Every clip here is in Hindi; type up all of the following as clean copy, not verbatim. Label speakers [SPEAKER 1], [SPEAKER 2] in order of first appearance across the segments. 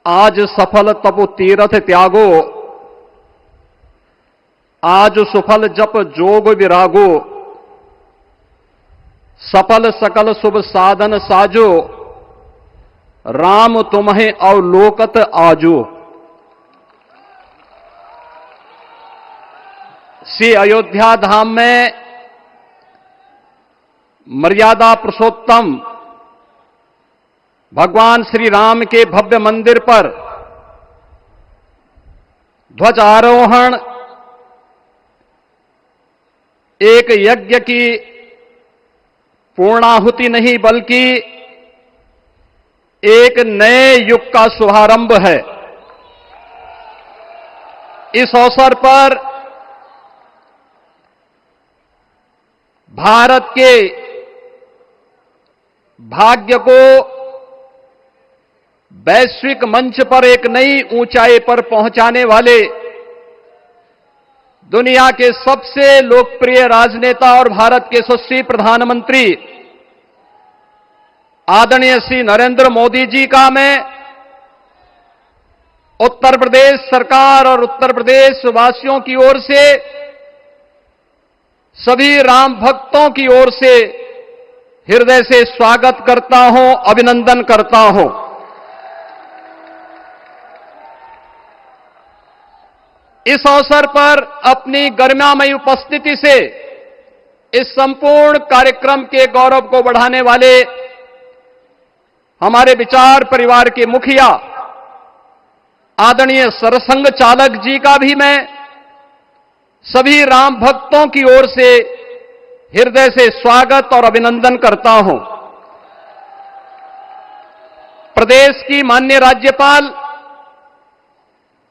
[SPEAKER 1] आज सफल तपु तीरथ त्यागो, आज सुफल जप जोग विरागो, सफल सकल शुभ साधन साजो, राम तुम्हें अवलोकत आजो। श्री अयोध्या धाम में मर्यादा पुरुषोत्तम भगवान श्री राम के भव्य मंदिर पर ध्वजारोहण एक यज्ञ की पूर्णाहुति नहीं बल्कि एक नए युग का शुभारंभ है। इस अवसर पर भारत के भाग्य को वैश्विक मंच पर एक नई ऊंचाई पर पहुंचाने वाले दुनिया के सबसे लोकप्रिय राजनेता और भारत के यशस्वी प्रधानमंत्री आदरणीय श्री नरेंद्र मोदी जी का मैं उत्तर प्रदेश सरकार और उत्तर प्रदेश वासियों की ओर से, सभी राम भक्तों की ओर से हृदय से स्वागत करता हूं, अभिनंदन करता हूं। इस अवसर पर अपनी गरिमामयी उपस्थिति से इस संपूर्ण कार्यक्रम के गौरव को बढ़ाने वाले हमारे विचार परिवार के मुखिया आदरणीय सरसंघ चालक जी का भी मैं सभी राम भक्तों की ओर से हृदय से स्वागत और अभिनंदन करता हूं। प्रदेश की माननीय राज्यपाल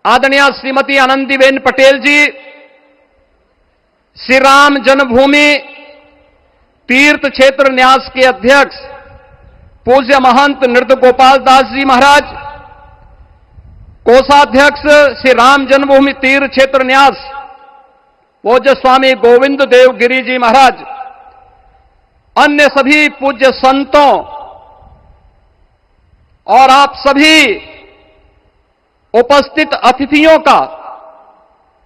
[SPEAKER 1] आदरणीय श्रीमती आनंदीबेन पटेल जी, श्री राम जन्मभूमि तीर्थ क्षेत्र न्यास के अध्यक्ष पूज्य महंत नृत्य गोपाल दास जी महाराज, कोषाध्यक्ष श्री राम जन्मभूमि तीर्थ क्षेत्र न्यास पूज्य स्वामी गोविंद देव गिरी जी महाराज, अन्य सभी पूज्य संतों और आप सभी उपस्थित अतिथियों का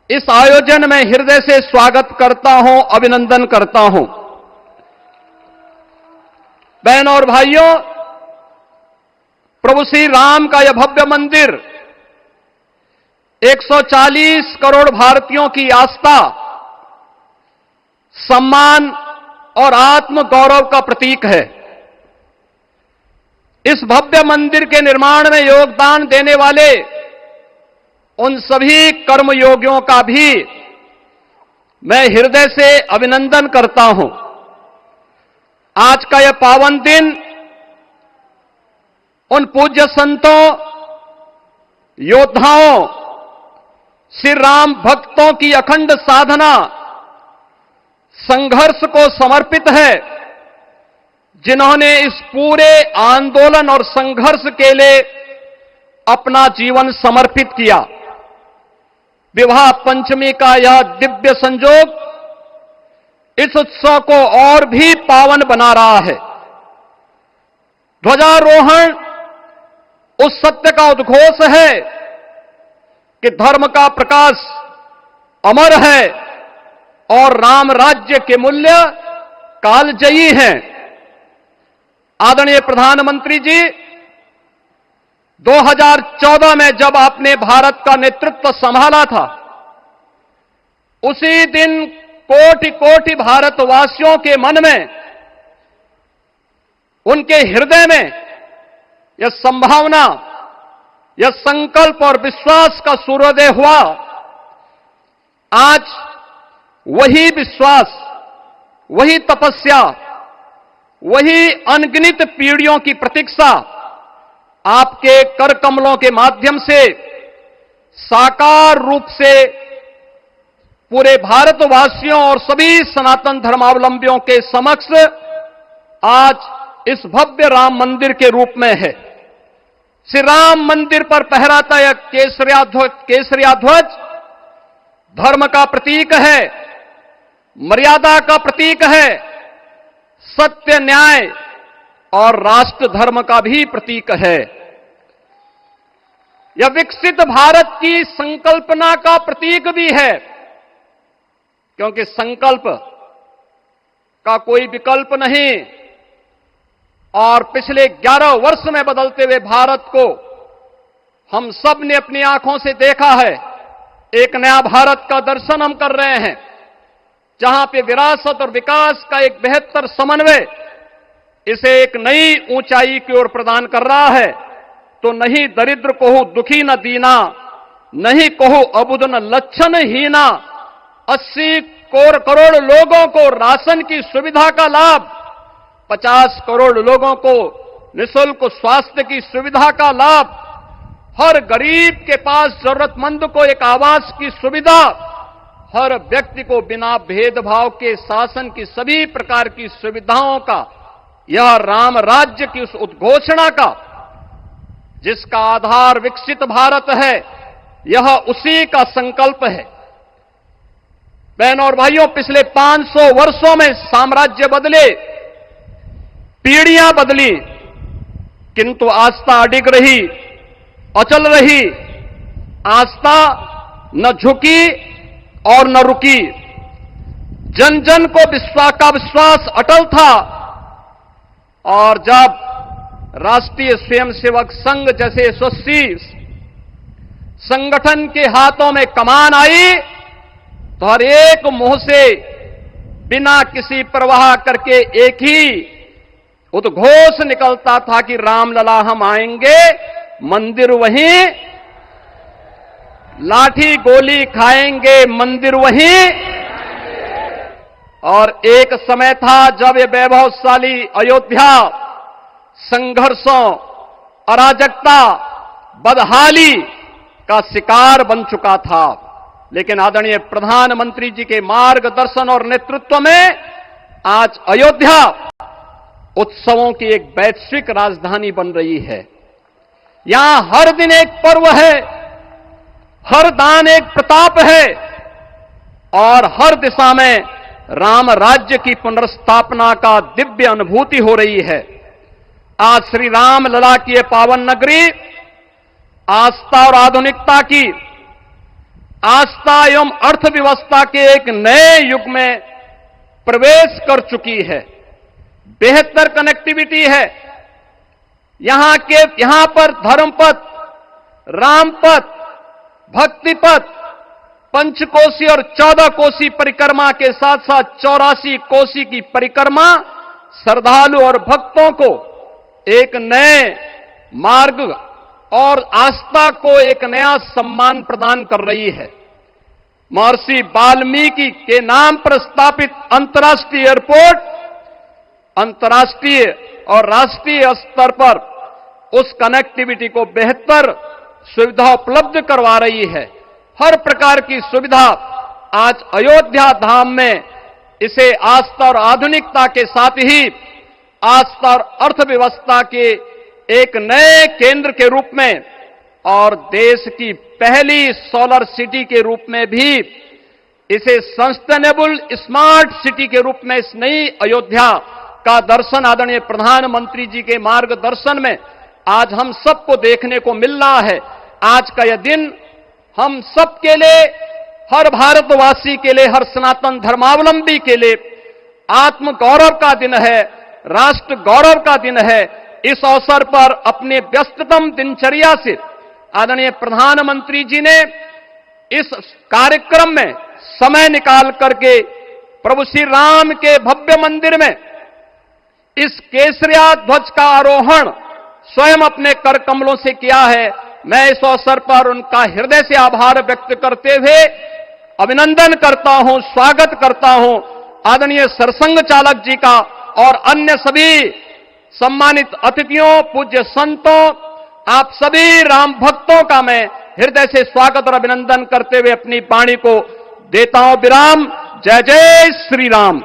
[SPEAKER 1] इस आयोजन में हृदय से स्वागत करता हूं, अभिनंदन करता हूं। बहनों और भाइयों, प्रभु श्री राम का यह भव्य मंदिर 140 करोड़ भारतीयों की आस्था, सम्मान और आत्म गौरव का प्रतीक है। इस भव्य मंदिर के निर्माण में योगदान देने वाले उन सभी कर्मयोगियों का भी मैं हृदय से अभिनंदन करता हूं। आज का यह पावन दिन उन पूज्य संतों, योद्धाओं, श्री राम भक्तों की अखंड साधना, संघर्ष को समर्पित है, जिन्होंने इस पूरे आंदोलन और संघर्ष के लिए अपना जीवन समर्पित किया। विवाह पंचमी का यह दिव्य संयोग इस उत्सव को और भी पावन बना रहा है। ध्वजारोहण उस सत्य का उद्घोष है कि धर्म का प्रकाश अमर है और राम राज्य के मूल्य कालजयी हैं। आदरणीय प्रधानमंत्री जी, 2014 में जब आपने भारत का नेतृत्व संभाला था, उसी दिन कोटि कोटि भारतवासियों के मन में, उनके हृदय में यह संभावना, यह संकल्प और विश्वास का सूर्योदय हुआ। आज वही विश्वास, वही तपस्या, वही अनगिनत पीढ़ियों की प्रतीक्षा आपके कर कमलों के माध्यम से साकार रूप से पूरे भारतवासियों और सभी सनातन धर्मावलंबियों के समक्ष आज इस भव्य राम मंदिर के रूप में है। श्री राम मंदिर पर फहराता यह केसरिया ध्वज धर्म का प्रतीक है, मर्यादा का प्रतीक है, सत्य, न्याय और राष्ट्र धर्म का भी प्रतीक है। यह विकसित भारत की संकल्पना का प्रतीक भी है, क्योंकि संकल्प का कोई विकल्प नहीं। और पिछले 11 वर्ष में बदलते हुए भारत को हम सब ने अपनी आंखों से देखा है। एक नया भारत का दर्शन हम कर रहे हैं, जहां पे विरासत और विकास का एक बेहतर समन्वय इसे एक नई ऊंचाई की ओर प्रदान कर रहा है। तो नहीं दरिद्र को दुखी न दीना, नहीं कहो अबुद न लक्षण हीना। 80 करोड़ लोगों को राशन की सुविधा का लाभ, 50 करोड़ लोगों को निःशुल्क स्वास्थ्य की सुविधा का लाभ, हर गरीब के पास जरूरतमंद को एक आवास की सुविधा, हर व्यक्ति को बिना भेदभाव के शासन की सभी प्रकार की सुविधाओं का, यह राम राज्य की उस उद्घोषणा का जिसका आधार विकसित भारत है, यह उसी का संकल्प है। बहनों और भाइयों, पिछले 500 वर्षों में साम्राज्य बदले, पीढ़ियां बदली, किंतु आस्था अडिग रही, अचल रही। आस्था न झुकी और न रुकी। जन जन को विश्वास अटल था। और जब राष्ट्रीय स्वयंसेवक संघ जैसे यशस्वी संगठन के हाथों में कमान आई, तो हर एक मुंह से बिना किसी परवाह करके एक ही उद्घोष निकलता था कि रामलला हम आएंगे, मंदिर वहीं, लाठी गोली खाएंगे, मंदिर वहीं। और एक समय था जब ये वैभवशाली अयोध्या संघर्षों, अराजकता, बदहाली का शिकार बन चुका था। लेकिन आदरणीय प्रधानमंत्री जी के मार्गदर्शन और नेतृत्व में आज अयोध्या उत्सवों की एक वैश्विक राजधानी बन रही है। यहां हर दिन एक पर्व है, हर दान एक प्रताप है, और हर दिशा में राम राज्य की पुनर्स्थापना का दिव्य अनुभूति हो रही है। आज श्री राम लला की यह पावन नगरी आस्था और आधुनिकता की, आस्था एवं अर्थव्यवस्था के एक नए युग में प्रवेश कर चुकी है। बेहतर कनेक्टिविटी है। यहां पर धर्मपथ, रामपथ, भक्तिपथ, पंचकोसी और 14 कोसी परिक्रमा के साथ साथ 84 कोसी की परिक्रमा श्रद्धालु और भक्तों को एक नए मार्ग और आस्था को एक नया सम्मान प्रदान कर रही है। महर्षि वाल्मीकि के नाम पर स्थापित अंतर्राष्ट्रीय एयरपोर्ट अंतर्राष्ट्रीय और राष्ट्रीय स्तर पर उस कनेक्टिविटी को बेहतर सुविधा उपलब्ध करवा रही है। हर प्रकार की सुविधा आज अयोध्या धाम में इसे आस्था और आधुनिकता के साथ ही आस्था और अर्थव्यवस्था के एक नए केंद्र के रूप में और देश की पहली सोलर सिटी के रूप में भी, इसे सस्टेनेबल स्मार्ट सिटी के रूप में इस नई अयोध्या का दर्शन आदरणीय प्रधानमंत्री जी के मार्गदर्शन में आज हम सबको देखने को मिल रहा है। आज का यह दिन हम सबके लिए, हर भारतवासी के लिए, हर सनातन धर्मावलंबी के लिए आत्म गौरव का दिन है, राष्ट्र गौरव का दिन है। इस अवसर पर अपने व्यस्ततम दिनचर्या से आदरणीय प्रधानमंत्री जी ने इस कार्यक्रम में समय निकाल करके प्रभु श्री राम के भव्य मंदिर में इस केसरिया ध्वज का आरोहण स्वयं अपने कर कमलों से किया है। मैं इस अवसर पर उनका हृदय से आभार व्यक्त करते हुए अभिनंदन करता हूं, स्वागत करता हूं आदरणीय सरसंघ चालक जी का और अन्य सभी सम्मानित अतिथियों, पूज्य संतों, आप सभी राम भक्तों का मैं हृदय से स्वागत और अभिनंदन करते हुए अपनी वाणी को देता हूं विराम। जय जय श्री राम।